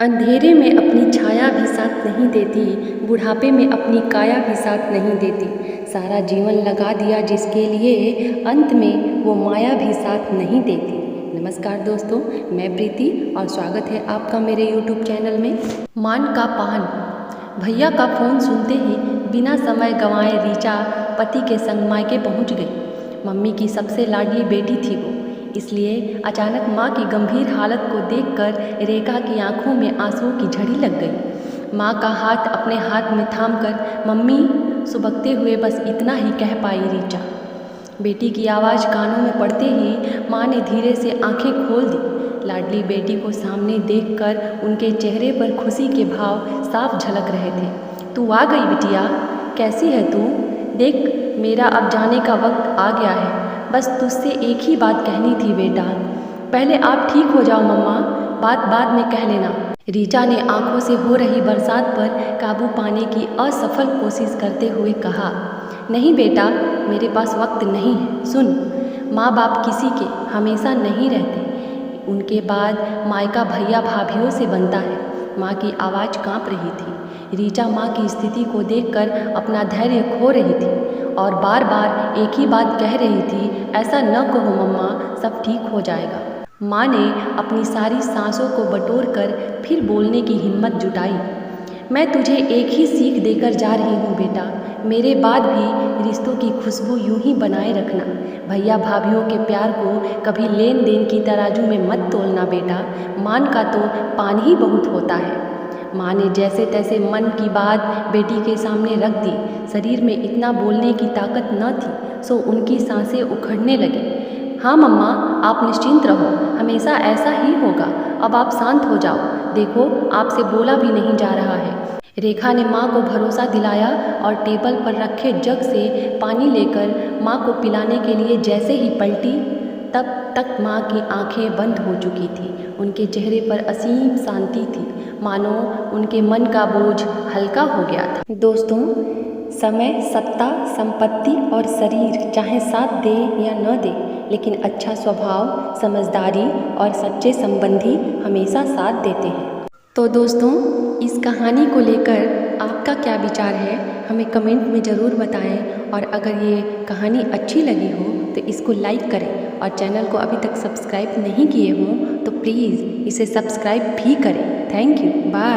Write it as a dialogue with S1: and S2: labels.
S1: अंधेरे में अपनी छाया भी साथ नहीं देती, बुढ़ापे में अपनी काया भी साथ नहीं देती। सारा जीवन लगा दिया जिसके लिए, अंत में वो माया भी साथ नहीं देती। नमस्कार दोस्तों, मैं प्रीति और स्वागत है आपका मेरे YouTube चैनल में। मान का पान। भैया का फ़ोन सुनते ही बिना समय गंवाए रीचा पति के संग मायके पहुंच गई। मम्मी की सबसे लाडली बेटी थी वो, इसलिए अचानक माँ की गंभीर हालत को देखकर रेखा की आंखों में आंसुओं की झड़ी लग गई। माँ का हाथ अपने हाथ में थामकर मम्मी सुबकते हुए बस इतना ही कह पाई रीचा। बेटी की आवाज़ कानों में पड़ते ही माँ ने धीरे से आंखें खोल दी। लाडली बेटी को सामने देखकर उनके चेहरे पर खुशी के भाव साफ झलक रहे थे। तू आ गई बिटिया, कैसी है तू? देख, मेरा अब जाने का वक्त आ गया है। बस तुझसे एक ही बात कहनी थी बेटा। पहले आप ठीक हो जाओ मम्मा, बात बाद में कह लेना। रीचा ने आंखों से हो रही बरसात पर काबू पाने की असफल कोशिश करते हुए कहा, नहीं बेटा, मेरे पास वक्त नहीं है। सुन, माँ बाप किसी के हमेशा नहीं रहते, उनके बाद मायका भैया भाभीियों से बनता है। माँ की आवाज़ कांप रही थी। रीचा माँ की स्थिति को देखकर अपना धैर्य खो रही थी और बार बार एक ही बात कह रही थी, ऐसा न कहो मम्मा, सब ठीक हो जाएगा। माँ ने अपनी सारी सांसों को बटोरकर फिर बोलने की हिम्मत जुटाई। मैं तुझे एक ही सीख देकर जा रही हूँ बेटा, मेरे बाद भी रिश्तों की खुशबू यूं ही बनाए रखना। भैया भाभीियों के प्यार को कभी लेन देन की तराजू में मत तोलना बेटा, मान का तो पान ही बहुत होता है। माँ ने जैसे तैसे मन की बात बेटी के सामने रख दी। शरीर में इतना बोलने की ताकत न थी, सो उनकी सांसें उखड़ने लगी। हाँ मम्मा, आप निश्चिंत रहो, हमेशा ऐसा ही होगा। अब आप शांत हो जाओ, देखो आपसे बोला भी नहीं जा रहा है। रेखा ने माँ को भरोसा दिलाया और टेबल पर रखे जग से पानी लेकर माँ को पिलाने के लिए जैसे ही पलटी, तब तक माँ की आंखें बंद हो चुकी थी। उनके चेहरे पर असीम शांति थी, मानो उनके मन का बोझ हल्का हो गया था। दोस्तों, समय, सत्ता, संपत्ति और शरीर चाहे साथ दे या न दे, लेकिन अच्छा स्वभाव, समझदारी और सच्चे संबंधी हमेशा साथ देते हैं। तो दोस्तों, इस कहानी को लेकर आपका क्या विचार है, हमें कमेंट में ज़रूर बताएं। और अगर ये कहानी अच्छी लगी हो तो इसको लाइक करें और चैनल को अभी तक सब्सक्राइब नहीं किए हों तो प्लीज़ इसे सब्सक्राइब भी करें। Thank you, bye.